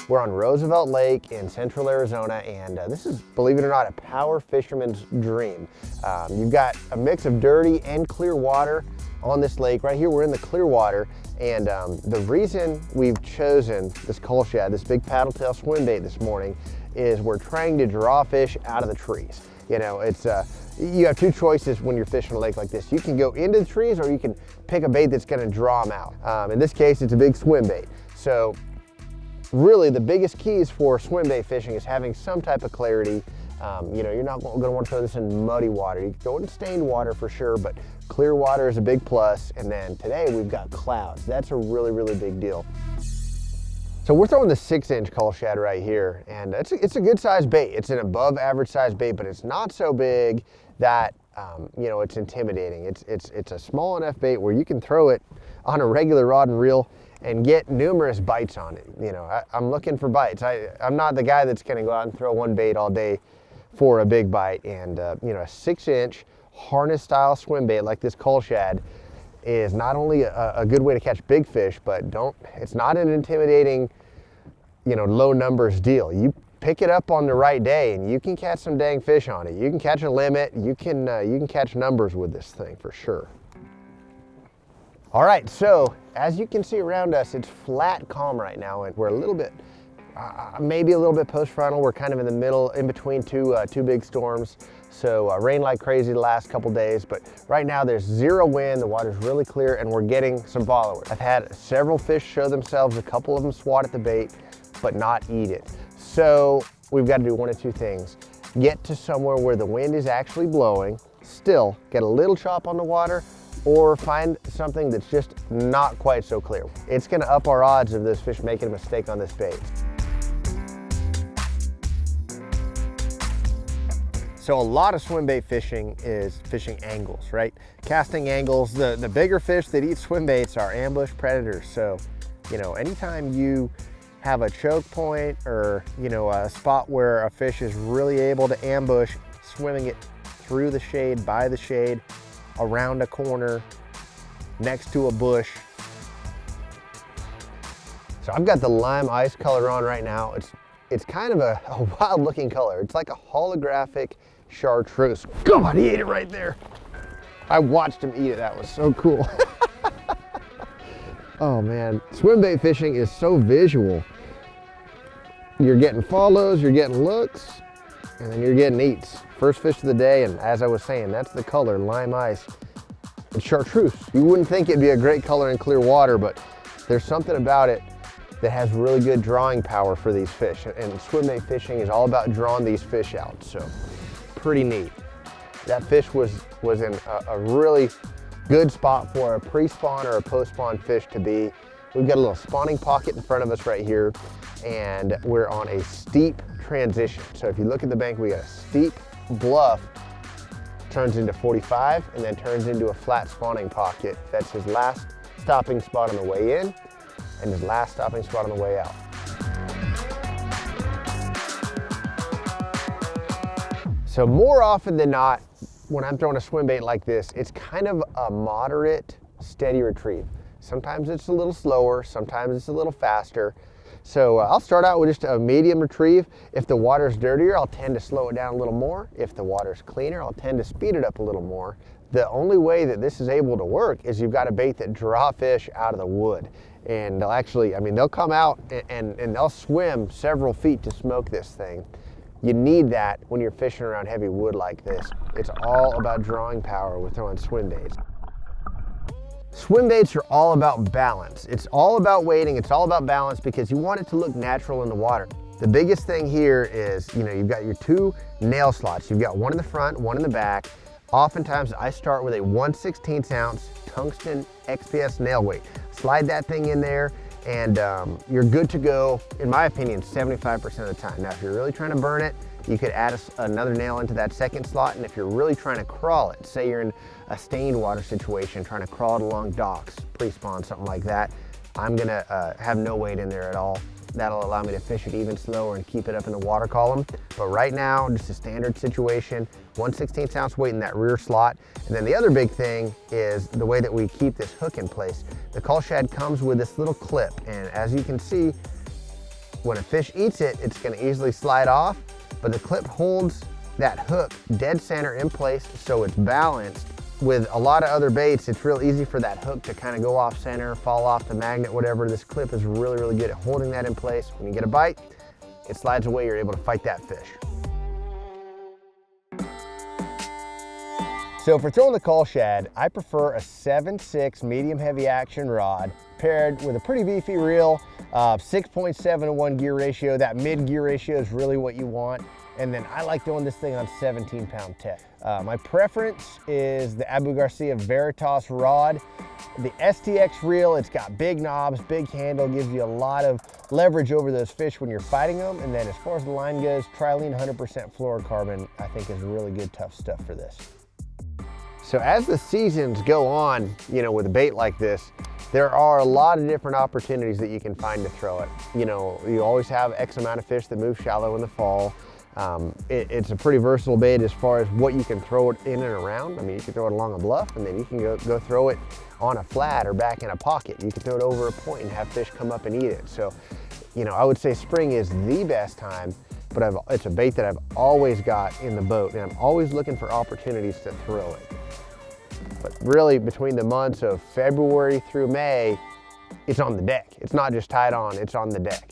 We're on Roosevelt Lake in central Arizona, and this is, believe it or not, a power fisherman's dream. You've got a mix of dirty and clear water on this lake. Right here, we're in the clear water, and the reason we've chosen this cull shad, this big paddle tail swim bait this morning, is we're trying to draw fish out of the trees. You know, it's you have two choices when you're fishing a lake like this. You can go into the trees, or you can pick a bait that's going to draw them out. In this case, it's a big swim bait. So really the biggest keys for swim bait fishing is having some type of clarity. You know, you're not going to want to throw this in muddy water. You can throw it in stained water for sure, but clear water is a big plus. And then today we've got clouds. That's a really, really big deal. So we're throwing the 6-inch cull shad right here, and it's a good size bait. It's an above average size bait, but it's not so big that you know, it's intimidating. It's a small enough bait where you can throw it on a regular rod and reel and get numerous bites on it. You know, I'm looking for bites. I'm not the guy that's gonna go out and throw one bait all day for a big bite. And you know, a 6-inch harness style swim bait like this cull shad is not only a good way to catch big fish, but it's not an intimidating, you know, low numbers deal. You pick it up on the right day and you can catch some dang fish on it. You can catch a limit. You can catch numbers with this thing for sure. All right, so as you can see around us, it's flat calm right now, and we're a little bit, maybe a little bit post-frontal. We're kind of in the middle, in between two big storms. So rain like crazy the last couple days, but right now there's zero wind, the water's really clear, and we're getting some followers. I've had several fish show themselves, a couple of them swat at the bait, but not eat it. So we've got to do one of two things. Get to somewhere where the wind is actually blowing, still get a little chop on the water, or find something that's just not quite so clear. It's gonna up our odds of those fish making a mistake on this bait. So a lot of swim bait fishing is fishing angles, right? Casting angles. The bigger fish that eat swim baits are ambush predators. So, you know, anytime you have a choke point or, you know, a spot where a fish is really able to ambush, swimming it through the shade, by the shade, around a corner, next to a bush. So I've got the lime ice color on right now. It's kind of a wild looking color. It's like a holographic chartreuse. God, he ate it right there. I watched him eat it. That was so cool. Oh man, swim bait fishing is so visual. You're getting follows, you're getting looks, and then you're getting eats. First fish of the day, and as I was saying, that's the color, lime ice. It's chartreuse. You wouldn't think it'd be a great color in clear water, but there's something about it that has really good drawing power for these fish. And swim bait fishing is all about drawing these fish out, so pretty neat. That fish was in a really good spot for a pre-spawn or a post-spawn fish to be. We've got a little spawning pocket in front of us right here, and we're on a steep transition. So if you look at the bank, we got a steep bluff, turns into 45, and then turns into a flat spawning pocket. That's his last stopping spot on the way in, and his last stopping spot on the way out. So more often than not, when I'm throwing a swim bait like this, it's kind of a moderate, steady retrieve. Sometimes it's a little slower, sometimes it's a little faster. So I'll start out with just a medium retrieve. If the water's dirtier, I'll tend to slow it down a little more. If the water's cleaner, I'll tend to speed it up a little more. The only way that this is able to work is you've got a bait that draw fish out of the wood. And they'll actually, I mean, they'll come out and they'll swim several feet to smoke this thing. You need that when you're fishing around heavy wood like this. It's all about drawing power with throwing swim baits. Swim baits are all about balance. It's all about weighting, it's all about balance, because you want it to look natural in the water. The biggest thing here is, you know, you've got your two nail slots. You've got one in the front, one in the back. Oftentimes I start with a 1/16 ounce tungsten XPS nail weight. Slide that thing in there and you're good to go, in my opinion, 75% of the time. Now, if you're really trying to burn it, you could add another nail into that second slot, and if you're really trying to crawl it, say you're in a stained water situation, trying to crawl it along docks, pre-spawn, something like that, I'm gonna have no weight in there at all. That'll allow me to fish it even slower and keep it up in the water column. But right now, just a standard situation, 1/16 ounce weight in that rear slot. And then the other big thing is the way that we keep this hook in place. The cull shad comes with this little clip, and as you can see, When a fish eats it, it's gonna easily slide off, but the clip holds that hook dead center in place so it's balanced. With a lot of other baits, it's real easy for that hook to kind of go off center, fall off the magnet, whatever. This clip is really, really good at holding that in place. When you get a bite, it slides away, you're able to fight that fish. So for throwing the cull shad, I prefer a 7.6 medium heavy action rod paired with a pretty beefy reel, 6.7 to 1 gear ratio. That mid gear ratio is really what you want. And then I like throwing this thing on 17-pound tech. My preference is the Abu Garcia Veritas rod. The STX reel, it's got big knobs, big handle, gives you a lot of leverage over those fish when you're fighting them. And then as far as the line goes, Trilene 100% fluorocarbon, I think is really good, tough stuff for this. So as the seasons go on, you know, with a bait like this, there are a lot of different opportunities that you can find to throw it. You know, you always have X amount of fish that move shallow in the fall. It's a pretty versatile bait as far as what you can throw it in and around. I mean, you can throw it along a bluff, and then you can go throw it on a flat or back in a pocket. You can throw it over a point and have fish come up and eat it. So, you know, I would say spring is the best time, but it's a bait that I've always got in the boat, and I'm always looking for opportunities to throw it. But really, between the months of February through May, it's on the deck. It's not just tied on, it's on the deck.